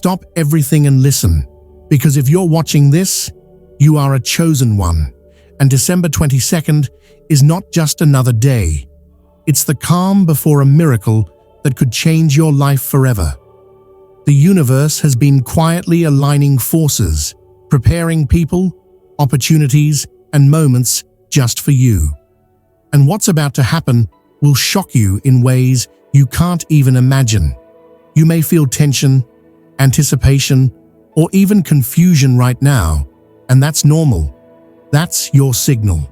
stop everything and listen, because if you're watching this, you are a chosen one, and December 22nd is not just another day. It's the calm before a miracle that could change your life forever. The universe has been quietly aligning forces, preparing people, opportunities, and moments just for you. And what's about to happen will shock you in ways you can't even imagine. You may feel tension, anticipation, or even confusion right now, and that's normal. That's your signal.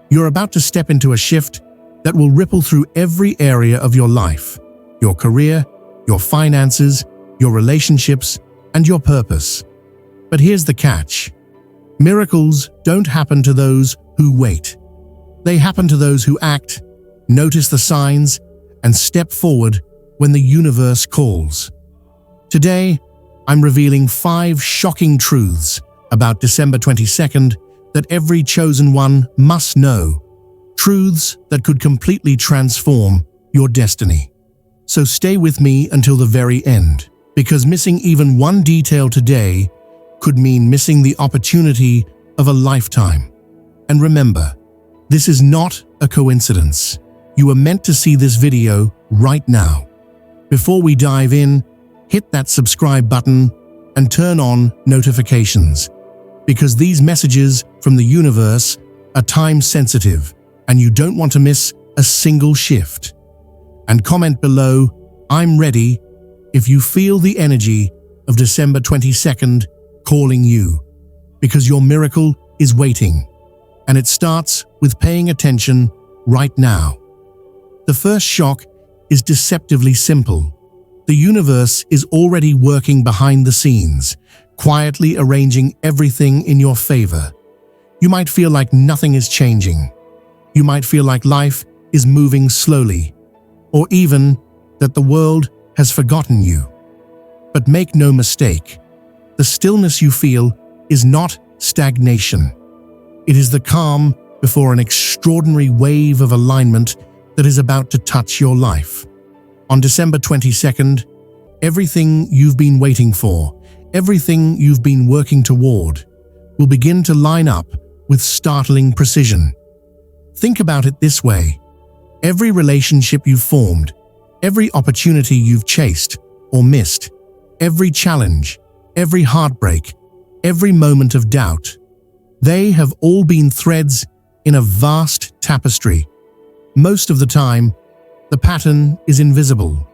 You're about to step into a shift that will ripple through every area of your life, your career, your finances, your relationships, and your purpose. But here's the catch. Miracles don't happen to those who wait. They happen to those who act, notice the signs, and step forward when the universe calls. Today, I'm revealing 5 shocking truths about December 22nd that every chosen one must know. Truths that could completely transform your destiny. So stay with me until the very end, because missing even one detail today could mean missing the opportunity of a lifetime. And remember, this is not a coincidence. You are meant to see this video right now. Before we dive in, hit that subscribe button and turn on notifications, because these messages from the universe are time-sensitive and you don't want to miss a single shift. And comment below, "I'm ready," if you feel the energy of December 22nd calling you, because your miracle is waiting, and it starts with paying attention right now. The first shock is deceptively simple. The universe is already working behind the scenes, quietly arranging everything in your favor. You might feel like nothing is changing. You might feel like life is moving slowly, or even that the world has forgotten you. But make no mistake, the stillness you feel is not stagnation. It is the calm before an extraordinary wave of alignment that is about to touch your life. On December 22nd, everything you've been waiting for, everything you've been working toward, will begin to line up with startling precision. Think about it this way. Every relationship you've formed, every opportunity you've chased or missed, every challenge, every heartbreak, every moment of doubt, they have all been threads in a vast tapestry. Most of the time, the pattern is invisible.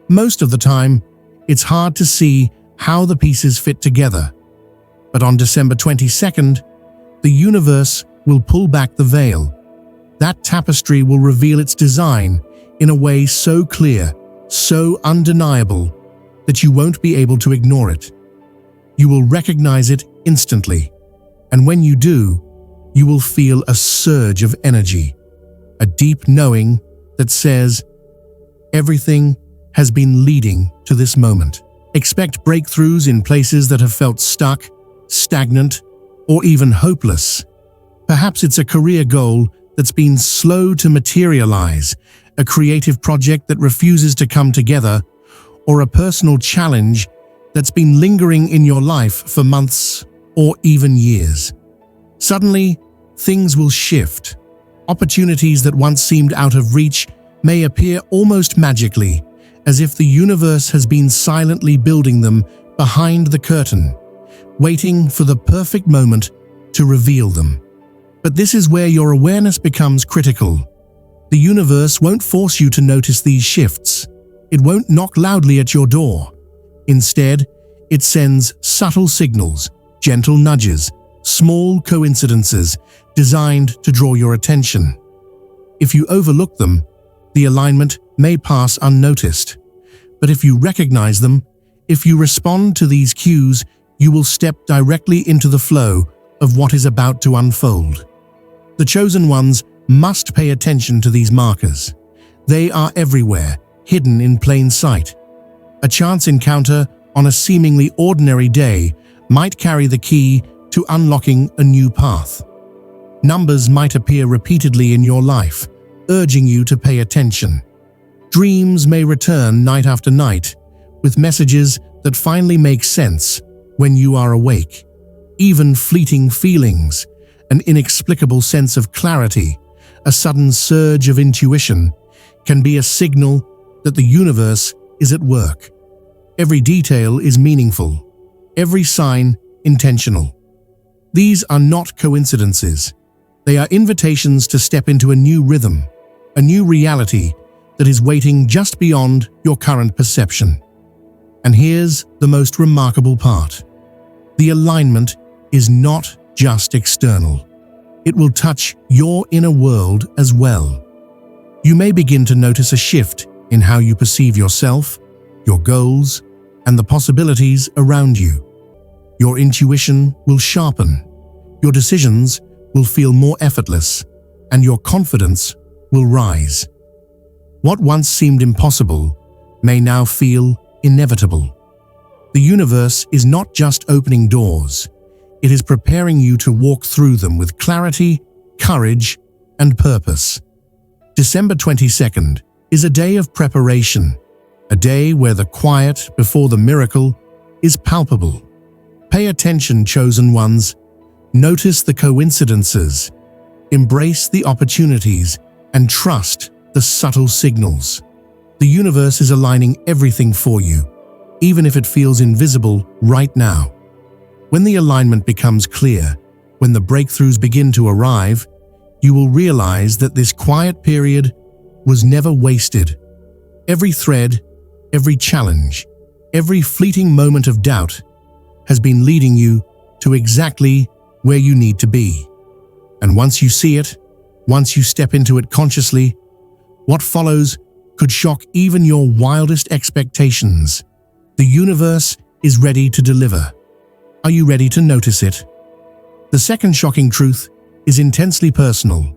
Most of the time, it's hard to see how the pieces fit together. But on December 22nd, the universe will pull back the veil. That tapestry will reveal its design in a way so clear, so undeniable, that you won't be able to ignore it. You will recognize it instantly, and when you do, you will feel a surge of energy, a deep knowing that says, everything has been leading to this moment. Expect breakthroughs in places that have felt stuck, stagnant, or even hopeless. Perhaps it's a career goal that's been slow to materialize, a creative project that refuses to come together, or a personal challenge that's been lingering in your life for months or even years. Suddenly, things will shift. Opportunities that once seemed out of reach may appear almost magically, as if the universe has been silently building them behind the curtain, waiting for the perfect moment to reveal them. But this is where your awareness becomes critical. The universe won't force you to notice these shifts. It won't knock loudly at your door. Instead, it sends subtle signals, gentle nudges, small coincidences designed to draw your attention. If you overlook them, the alignment may pass unnoticed. But if you recognize them, if you respond to these cues, you will step directly into the flow of what is about to unfold. The chosen ones must pay attention to these markers. They are everywhere, hidden in plain sight. A chance encounter on a seemingly ordinary day might carry the key to unlocking a new path. Numbers might appear repeatedly in your life, urging you to pay attention. Dreams may return night after night, with messages that finally makes sense when you are awake. Even fleeting feelings, an inexplicable sense of clarity, a sudden surge of intuition, can be a signal that the universe is at work. Every detail is meaningful, every sign intentional. These are not coincidences. They are invitations to step into a new rhythm, a new reality that is waiting just beyond your current perception. And here's the most remarkable part. The alignment is not just external. It will touch your inner world as well. You may begin to notice a shift in how you perceive yourself, your goals, and the possibilities around you. Your intuition will sharpen, your decisions will feel more effortless, and your confidence will rise. What once seemed impossible may now feel inevitable. The universe is not just opening doors, it is preparing you to walk through them with clarity, courage, and purpose. December 22nd is a day of preparation, a day where the quiet before the miracle is palpable. Pay attention, chosen ones. Notice the coincidences. Embrace the opportunities and trust the subtle signals. The universe is aligning everything for you, even if it feels invisible right now. When the alignment becomes clear, when the breakthroughs begin to arrive, you will realize that this quiet period was never wasted. Every thread, every challenge, every fleeting moment of doubt has been leading you to exactly where you need to be. And once you see it, once you step into it consciously, what follows could shock even your wildest expectations. The universe is ready to deliver. Are you ready to notice it? The second shocking truth is intensely personal,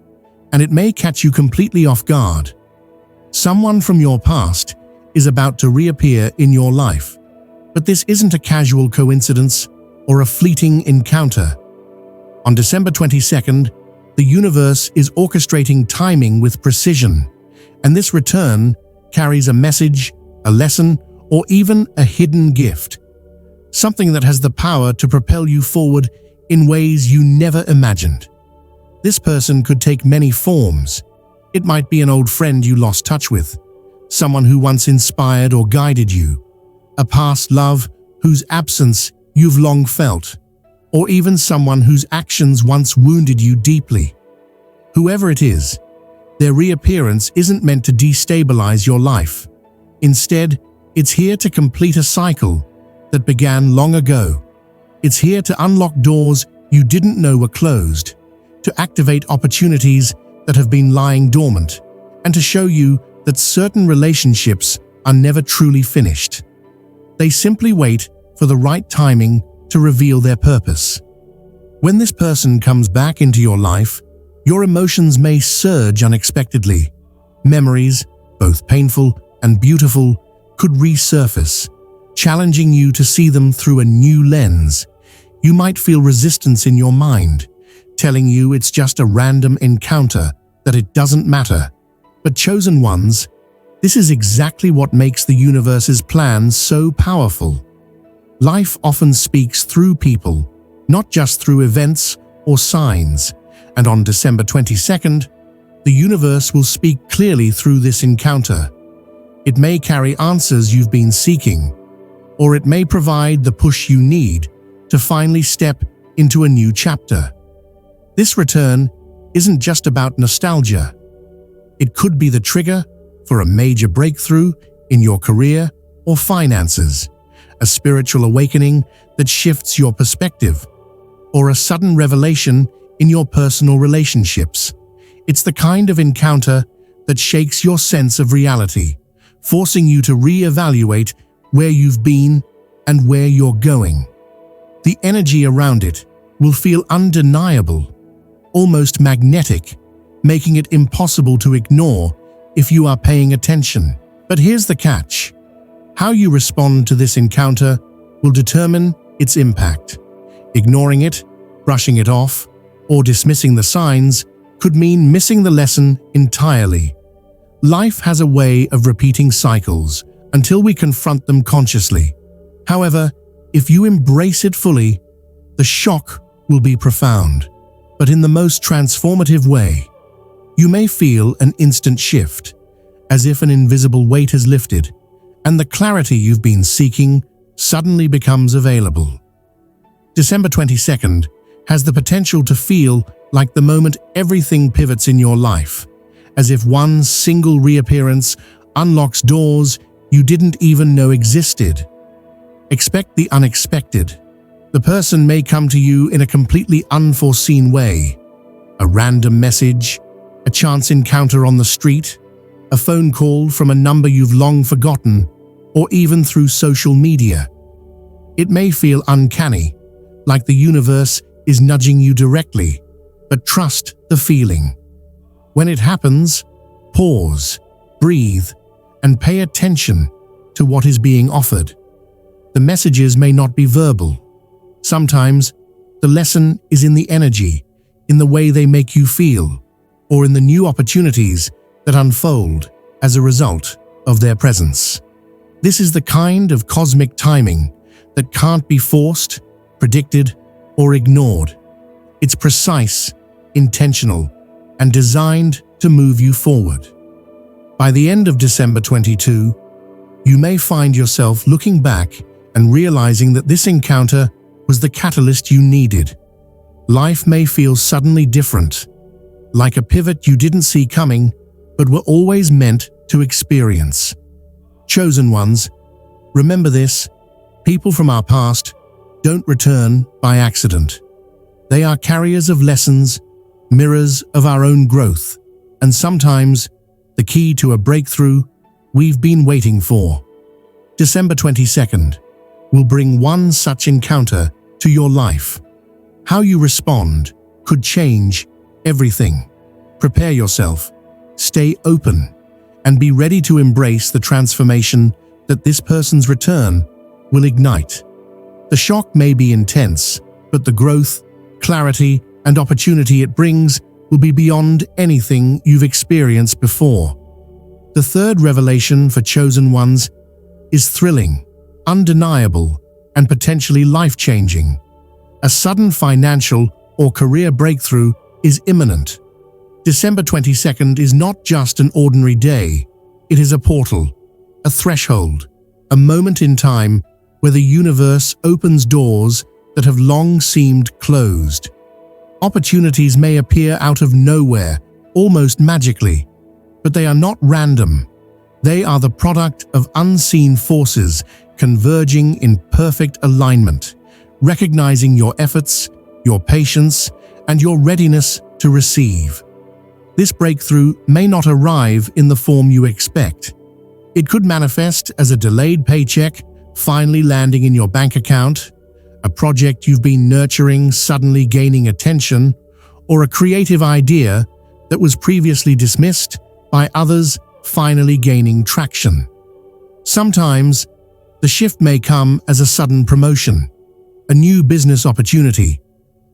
and it may catch you completely off guard. Someone from your past is about to reappear in your life, but this isn't a casual coincidence or a fleeting encounter. On December 22nd, the universe is orchestrating timing with precision, and this return carries a message, a lesson, or even a hidden gift. Something that has the power to propel you forward in ways you never imagined. This person could take many forms. It might be an old friend you lost touch with, someone who once inspired or guided you, a past love whose absence you've long felt, or even someone whose actions once wounded you deeply. Whoever it is, their reappearance isn't meant to destabilize your life. Instead, it's here to complete a cycle that began long ago. It's here to unlock doors you didn't know were closed, to activate opportunities that have been lying dormant, and to show you that certain relationships are never truly finished. They simply wait for the right timing to reveal their purpose. When this person comes back into your life, your emotions may surge unexpectedly. Memories, both painful and beautiful, could resurface, challenging you to see them through a new lens. You might feel resistance in your mind, telling you it's just a random encounter, that it doesn't matter. But chosen ones, this is exactly what makes the universe's plan so powerful. Life often speaks through people, not just through events or signs. And on December 22nd, the universe will speak clearly through this encounter. It may carry answers you've been seeking, or it may provide the push you need to finally step into a new chapter. This return isn't just about nostalgia. It could be the trigger for a major breakthrough in your career or finances, a spiritual awakening that shifts your perspective, or a sudden revelation in your personal relationships. It's the kind of encounter that shakes your sense of reality, forcing you to reevaluate where you've been and where you're going. The energy around it will feel undeniable, almost magnetic, making it impossible to ignore if you are paying attention. But here's the catch. How you respond to this encounter will determine its impact. Ignoring it, brushing it off, or dismissing the signs could mean missing the lesson entirely. Life has a way of repeating cycles until we confront them consciously. However, if you embrace it fully, the shock will be profound, but in the most transformative way. You may feel an instant shift, as if an invisible weight has lifted, and the clarity you've been seeking suddenly becomes available. December 22nd has the potential to feel like the moment everything pivots in your life, as if one single reappearance unlocks doors you didn't even know existed. Expect the unexpected. The person may come to you in a completely unforeseen way. A random message, a chance encounter on the street, a phone call from a number you've long forgotten, or even through social media. It may feel uncanny, like the universe is nudging you directly, but trust the feeling. When it happens, pause, breathe, and pay attention to what is being offered. The messages may not be verbal. Sometimes, the lesson is in the energy, in the way they make you feel, or in the new opportunities that unfold as a result of their presence. This is the kind of cosmic timing that can't be forced, predicted, or ignored. It's precise, intentional, and designed to move you forward. By the end of December 22, you may find yourself looking back and realizing that this encounter was the catalyst you needed. Life may feel suddenly different, like a pivot you didn't see coming, but were always meant to experience. Chosen ones, remember this: people from our past don't return by accident. They are carriers of lessons, mirrors of our own growth, and sometimes the key to a breakthrough we've been waiting for. December 22nd will bring one such encounter to your life. How you respond could change everything. Prepare yourself, stay open, and be ready to embrace the transformation that this person's return will ignite. The shock may be intense, but the growth, clarity, and opportunity it brings will be beyond anything you've experienced before. The third revelation for chosen ones is thrilling, undeniable, and potentially life-changing. A sudden financial or career breakthrough is imminent. December 22nd is not just an ordinary day. It is a portal, a threshold, a moment in time where the universe opens doors that have long seemed closed. Opportunities may appear out of nowhere, almost magically, but they are not random. They are the product of unseen forces converging in perfect alignment, recognizing your efforts, your patience, and your readiness to receive. This breakthrough may not arrive in the form you expect. It could manifest as a delayed paycheck finally landing in your bank account, a project you've been nurturing suddenly gaining attention, or a creative idea that was previously dismissed by others finally gaining traction. Sometimes, the shift may come as a sudden promotion, a new business opportunity,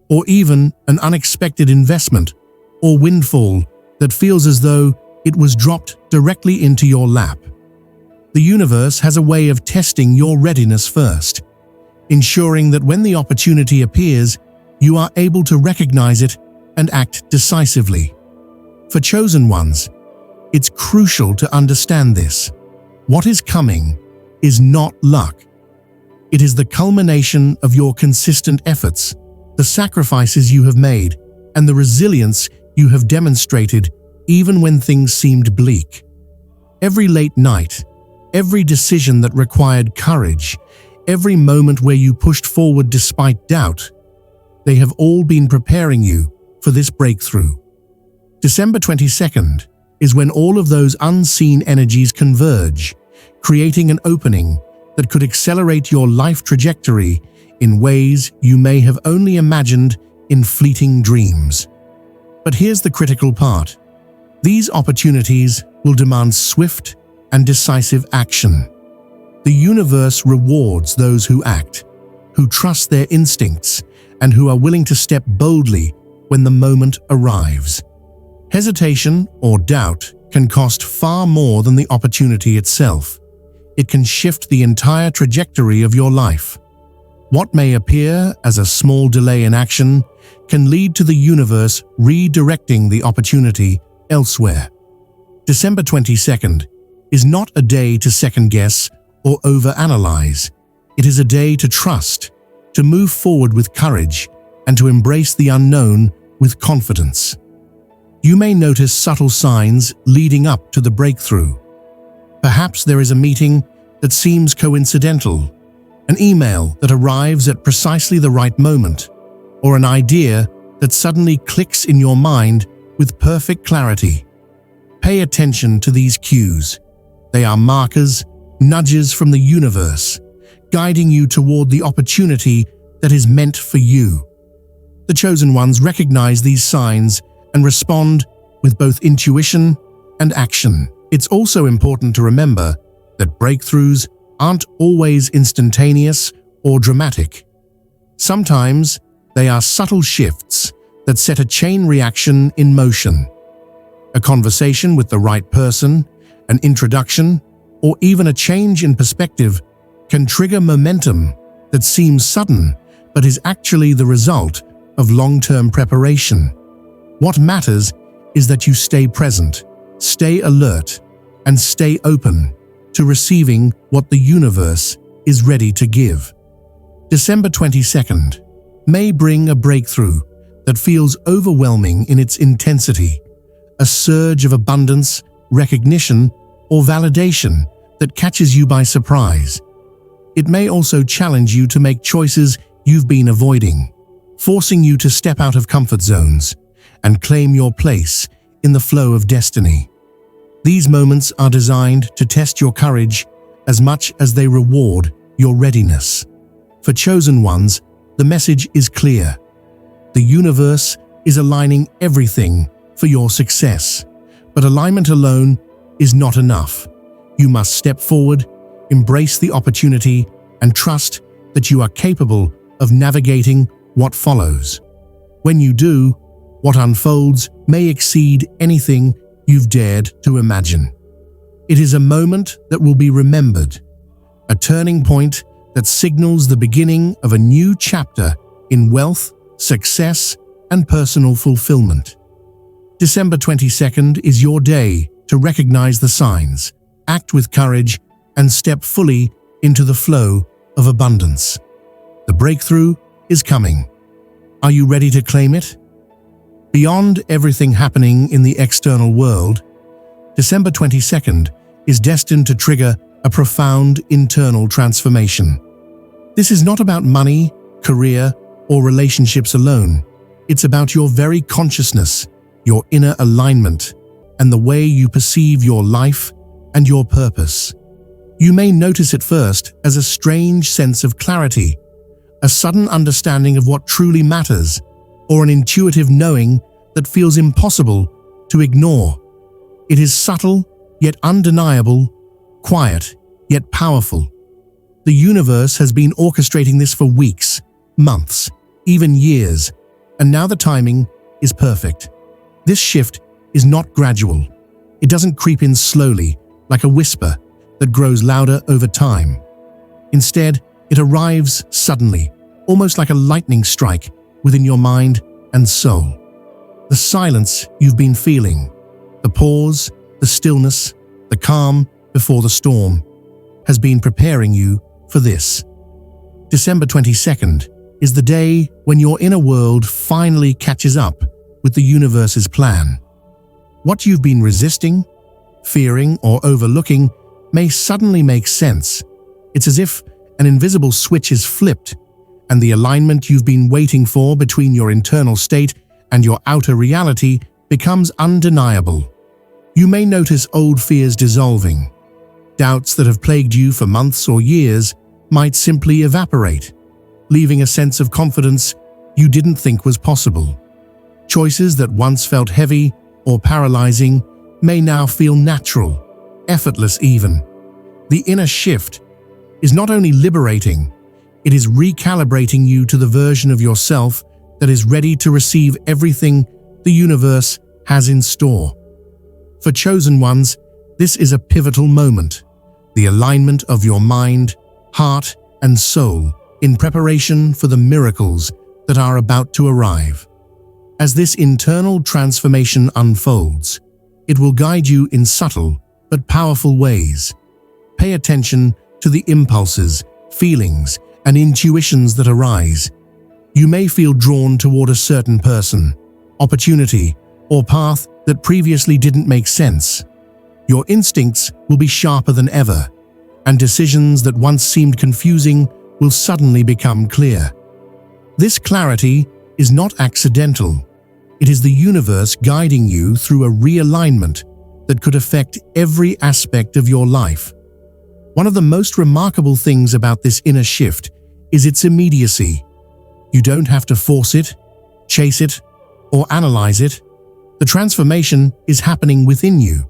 or even an unexpected investment or windfall that feels as though it was dropped directly into your lap. The universe has a way of testing your readiness first, ensuring that when the opportunity appears, you are able to recognize it and act decisively. For chosen ones, it's crucial to understand this. What is coming is not luck. It is the culmination of your consistent efforts, the sacrifices you have made, and the resilience you have demonstrated even when things seemed bleak. Every late night, every decision that required courage, every moment where you pushed forward despite doubt, they have all been preparing you for this breakthrough. December 22nd is when all of those unseen energies converge, creating an opening that could accelerate your life trajectory in ways you may have only imagined in fleeting dreams. But here's the critical part. These opportunities will demand swift and decisive action. The universe rewards those who act, who trust their instincts, and who are willing to step boldly when the moment arrives. Hesitation or doubt can cost far more than the opportunity itself. it can shift the entire trajectory of your life. What may appear as a small delay in action can lead to the universe redirecting the opportunity elsewhere. December 22nd is not a day to second-guess or overanalyze. It is a day to trust, to move forward with courage, and to embrace the unknown with confidence. You may notice subtle signs leading up to the breakthrough. Perhaps there is a meeting that seems coincidental, an email that arrives at precisely the right moment, or an idea that suddenly clicks in your mind with perfect clarity. Pay attention to these cues. They are markers, nudges from the universe, guiding you toward the opportunity that is meant for you. The chosen ones recognize these signs and respond with both intuition and action. It's also important to remember that breakthroughs aren't always instantaneous or dramatic. Sometimes they are subtle shifts that set a chain reaction in motion. A conversation with the right person, an introduction, or even a change in perspective can trigger momentum that seems sudden but is actually the result of long-term preparation. What matters is that you stay present, stay alert, and stay open to receiving what the universe is ready to give. December 22nd may bring a breakthrough that feels overwhelming in its intensity, a surge of abundance, recognition, or validation that catches you by surprise. It may also challenge you to make choices you've been avoiding, forcing you to step out of comfort zones and claim your place in the flow of destiny. These moments are designed to test your courage as much as they reward your readiness. For chosen ones, the message is clear. The universe is aligning everything for your success, but alignment alone is not enough. You must step forward, embrace the opportunity, and trust that you are capable of navigating what follows. When you do, what unfolds may exceed anything you've dared to imagine. It is a moment that will be remembered, a turning point that signals the beginning of a new chapter in wealth, success, and personal fulfillment. December 22nd is your day to recognize the signs, act with courage, and step fully into the flow of abundance. The breakthrough is coming. Are you ready to claim it? Beyond everything happening in the external world, December 22nd is destined to trigger a profound internal transformation. This is not about money, career, or relationships alone. It's about your very consciousness, your inner alignment, and the way you perceive your life and your purpose. You may notice at first as a strange sense of clarity, a sudden understanding of what truly matters, or an intuitive knowing that feels impossible to ignore. It is subtle, yet undeniable, quiet, yet powerful. The universe has been orchestrating this for weeks, months, even years, and now the timing is perfect. This shift is not gradual. It doesn't creep in slowly, like a whisper that grows louder over time. Instead, it arrives suddenly, almost like a lightning strike within your mind and soul. The silence you've been feeling, the pause, the stillness, the calm before the storm, has been preparing you for this. December 22nd is the day when your inner world finally catches up with the universe's plan. What you've been resisting, fearing, or overlooking may suddenly make sense. It's as if an invisible switch is flipped, and the alignment you've been waiting for between your internal state and your outer reality becomes undeniable. You may notice old fears dissolving. Doubts that have plagued you for months or years might simply evaporate, leaving a sense of confidence you didn't think was possible. Choices that once felt heavy or paralyzing may now feel natural, effortless even. The inner shift is not only liberating, it is recalibrating you to the version of yourself that is ready to receive everything the universe has in store. For chosen ones, this is a pivotal moment, the alignment of your mind, heart, and soul in preparation for the miracles that are about to arrive. As this internal transformation unfolds, it will guide you in subtle but powerful ways. Pay attention to the impulses, feelings, and intuitions that arise. You may feel drawn toward a certain person, opportunity, or path that previously didn't make sense. Your instincts will be sharper than ever, and decisions that once seemed confusing will suddenly become clear. This clarity is not accidental. It is the universe guiding you through a realignment that could affect every aspect of your life. One of the most remarkable things about this inner shift is its immediacy. You don't have to force it, chase it, or analyze it. The transformation is happening within you,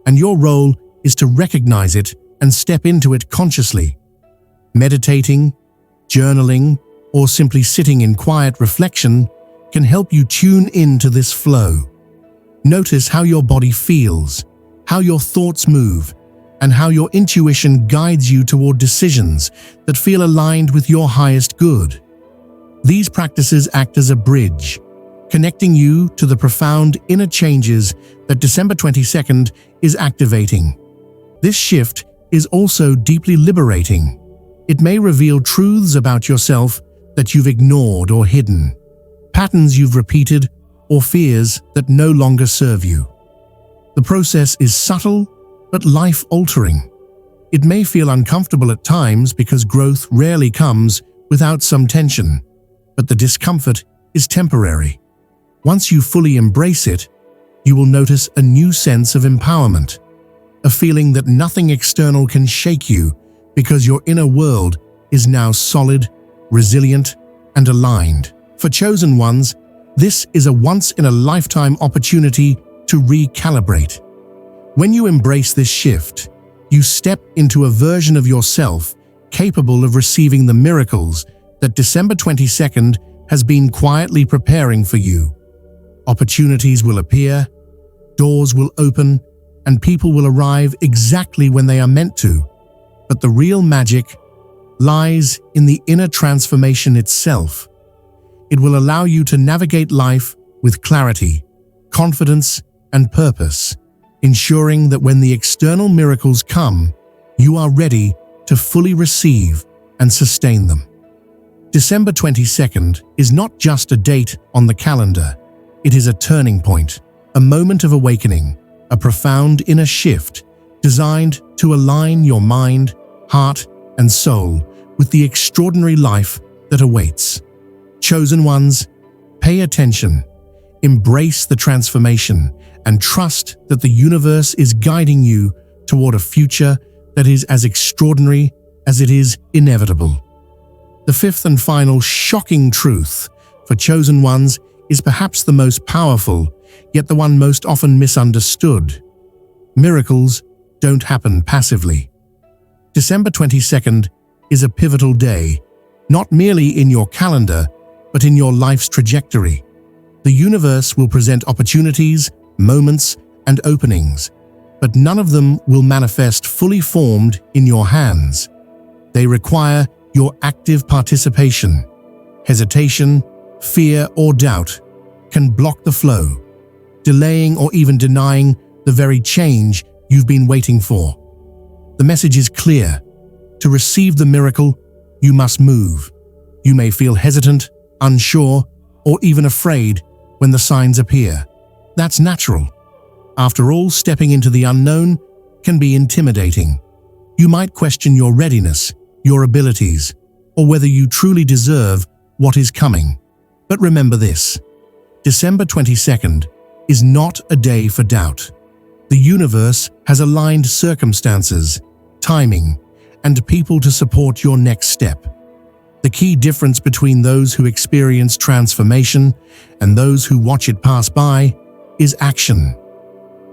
and your role is to recognize it and step into it consciously. Meditating, journaling, or simply sitting in quiet reflection can help you tune into this flow. Notice how your body feels, how your thoughts move, and how your intuition guides you toward decisions that feel aligned with your highest good. These practices act as a bridge, connecting you to the profound inner changes that December 22nd is activating. This shift is also deeply liberating. It may reveal truths about yourself that you've ignored or hidden, patterns you've repeated, or fears that no longer serve you. The process is subtle but life-altering. It may feel uncomfortable at times because growth rarely comes without some tension, but the discomfort is temporary. Once you fully embrace it, you will notice a new sense of empowerment, a feeling that nothing external can shake you because your inner world is now solid, resilient, and aligned. For chosen ones, this is a once-in-a-lifetime opportunity to recalibrate. When you embrace this shift, you step into a version of yourself capable of receiving the miracles that December 22nd has been quietly preparing for you. Opportunities will appear, doors will open, and people will arrive exactly when they are meant to. But the real magic lies in the inner transformation itself. It will allow you to navigate life with clarity, confidence, and purpose, ensuring that when the external miracles come, you are ready to fully receive and sustain them. December 22nd is not just a date on the calendar. It is a turning point, a moment of awakening, a profound inner shift designed to align your mind, heart, and soul with the extraordinary life that awaits. Chosen ones, pay attention, embrace the transformation, and trust that the universe is guiding you toward a future that is as extraordinary as it is inevitable. The fifth and final shocking truth for chosen ones is perhaps the most powerful, yet the one most often misunderstood. Miracles don't happen passively. December 22nd is a pivotal day, not merely in your calendar, but in your life's trajectory. The universe will present opportunities, moments, and openings, but none of them will manifest fully formed in your hands. They require your active participation. Hesitation, fear, or doubt can block the flow, delaying or even denying the very change you've been waiting for. The message is clear. To receive the miracle, you must move. You may feel hesitant, unsure, or even afraid when the signs appear. That's natural. After all, stepping into the unknown can be intimidating. You might question your readiness, your abilities, or whether you truly deserve what is coming. But remember this: December 22nd is not a day for doubt. The universe has aligned circumstances, timing, and people to support your next step. The key difference between those who experience transformation and those who watch it pass by is action.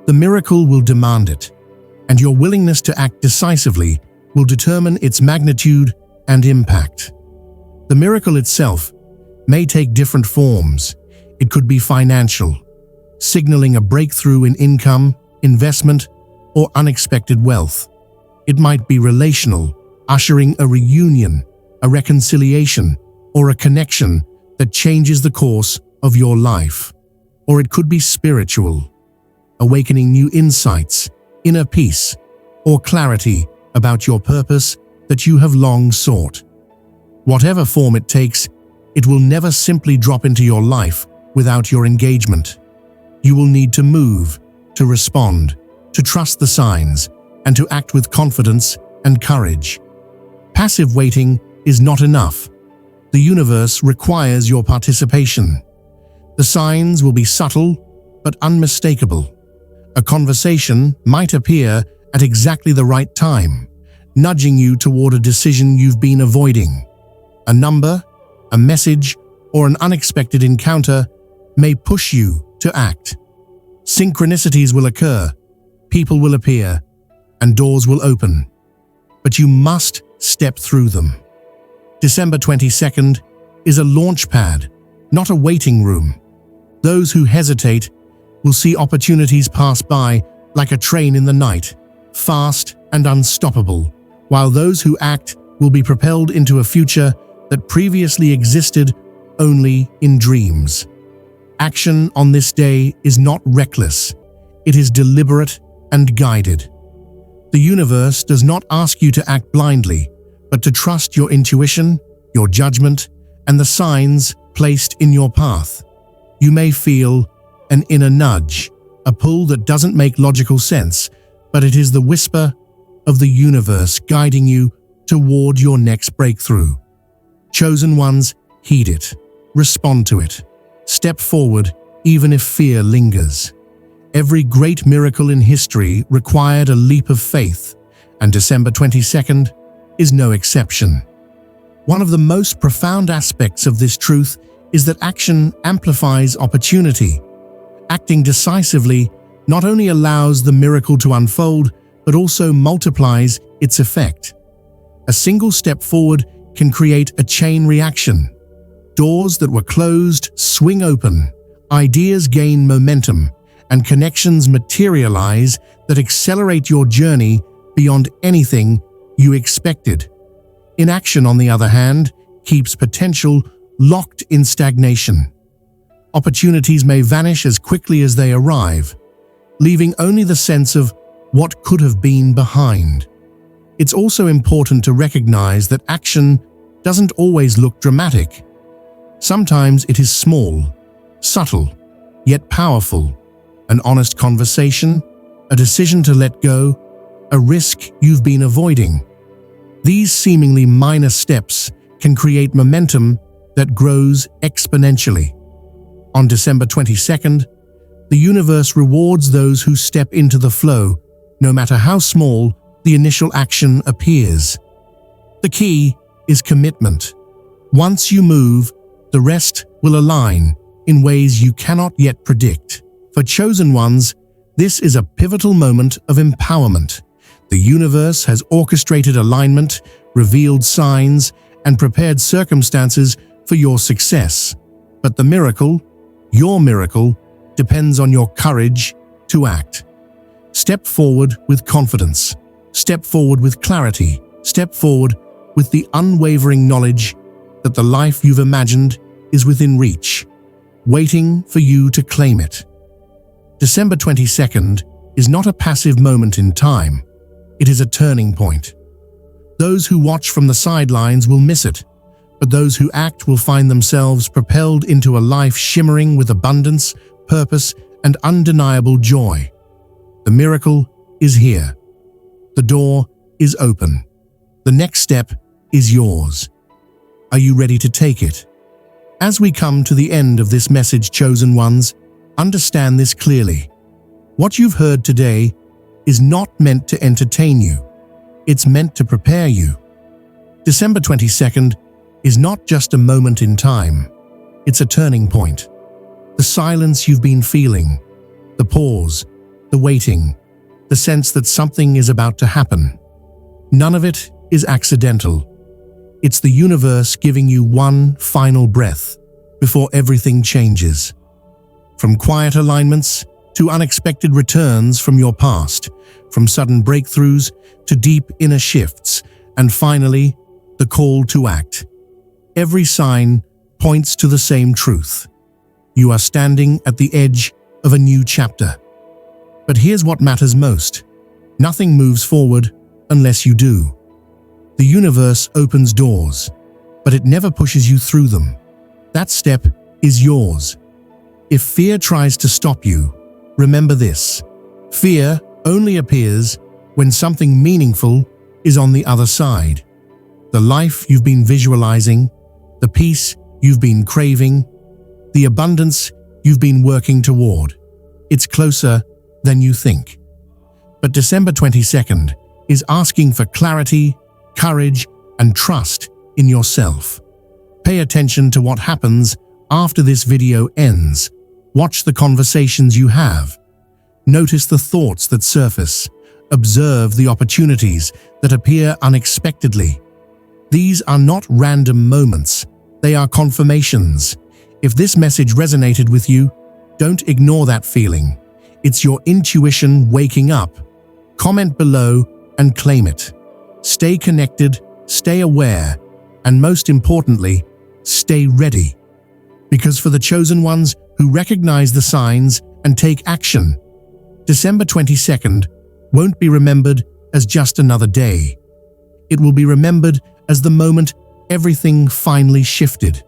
The miracle will demand it, and your willingness to act decisively will determine its magnitude and impact. The miracle itself may take different forms. It could be financial, signaling a breakthrough in income, investment, or unexpected wealth. It might be relational, ushering a reunion, a reconciliation, or a connection that changes the course of your life. Or it could be spiritual, awakening new insights, inner peace, or clarity about your purpose that you have long sought. Whatever form it takes, it will never simply drop into your life without your engagement. You will need to move, to respond, to trust the signs, and to act with confidence and courage. Passive waiting is not enough. The universe requires your participation. The signs will be subtle but unmistakable. A conversation might appear at exactly the right time, nudging you toward a decision you've been avoiding. A number, a message, or an unexpected encounter may push you to act. Synchronicities will occur, people will appear, and doors will open. But you must step through them. December 22nd is a launch pad, not a waiting room. Those who hesitate will see opportunities pass by like a train in the night, fast and unstoppable, while those who act will be propelled into a future that previously existed only in dreams. Action on this day is not reckless. It is deliberate and guided. The universe does not ask you to act blindly, but to trust your intuition, your judgment, and the signs placed in your path. You may feel an inner nudge, a pull that doesn't make logical sense, but it is the whisper of the universe guiding you toward your next breakthrough. Chosen ones, heed it, respond to it, step forward even if fear lingers. Every great miracle in history required a leap of faith, and December 22nd is no exception. One of the most profound aspects of this truth is that action amplifies opportunity. Acting decisively not only allows the miracle to unfold, but also multiplies its effect. A single step forward can create a chain reaction. Doors that were closed swing open, ideas gain momentum, and connections materialize that accelerate your journey beyond anything you expected. Inaction, on the other hand, keeps potential locked in stagnation. Opportunities may vanish as quickly as they arrive, leaving only the sense of what could have been behind. It's also important to recognize that action doesn't always look dramatic. Sometimes it is small, subtle, yet powerful. An honest conversation, a decision to let go, a risk you've been avoiding. These seemingly minor steps can create momentum that grows exponentially. On December 22nd, the universe rewards those who step into the flow, no matter how small the initial action appears. The key is commitment. Once you move, the rest will align in ways you cannot yet predict. For chosen ones, this is a pivotal moment of empowerment. The universe has orchestrated alignment, revealed signs, and prepared circumstances for your success. But the miracle, your miracle, depends on your courage to act. Step forward with confidence. Step forward with clarity. Step forward with the unwavering knowledge that the life you've imagined is within reach, waiting for you to claim it. December 22nd is not a passive moment in time. It is a turning point. Those who watch from the sidelines will miss it, but those who act will find themselves propelled into a life shimmering with abundance, purpose, and undeniable joy. The miracle is here. The door is open. The next step is yours. Are you ready to take it? As we come to the end of this message, chosen ones, understand this clearly. What you've heard today is not meant to entertain you. It's meant to prepare you. December 22nd is not just a moment in time. It's a turning point. The silence you've been feeling, the pause, the waiting, the sense that something is about to happen. None of it is accidental. It's the universe giving you one final breath before everything changes. From quiet alignments to unexpected returns from your past, from sudden breakthroughs to deep inner shifts, and finally, the call to act. Every sign points to the same truth. You are standing at the edge of a new chapter. But here's what matters most. Nothing moves forward unless you do. The universe opens doors, but it never pushes you through them. That step is yours. If fear tries to stop you, remember this. Fear only appears when something meaningful is on the other side. The life you've been visualizing, the peace you've been craving, the abundance you've been working toward. It's closer than you think. But December 22nd is asking for clarity, courage, and trust in yourself. Pay attention to what happens after this video ends. Watch the conversations you have. Notice the thoughts that surface. Observe the opportunities that appear unexpectedly. These are not random moments. They are confirmations. If this message resonated with you, don't ignore that feeling. It's your intuition waking up. Comment below and claim it. Stay connected, stay aware, and most importantly, stay ready. Because for the chosen ones who recognize the signs and take action, December 22nd won't be remembered as just another day. It will be remembered as the moment everything finally shifted.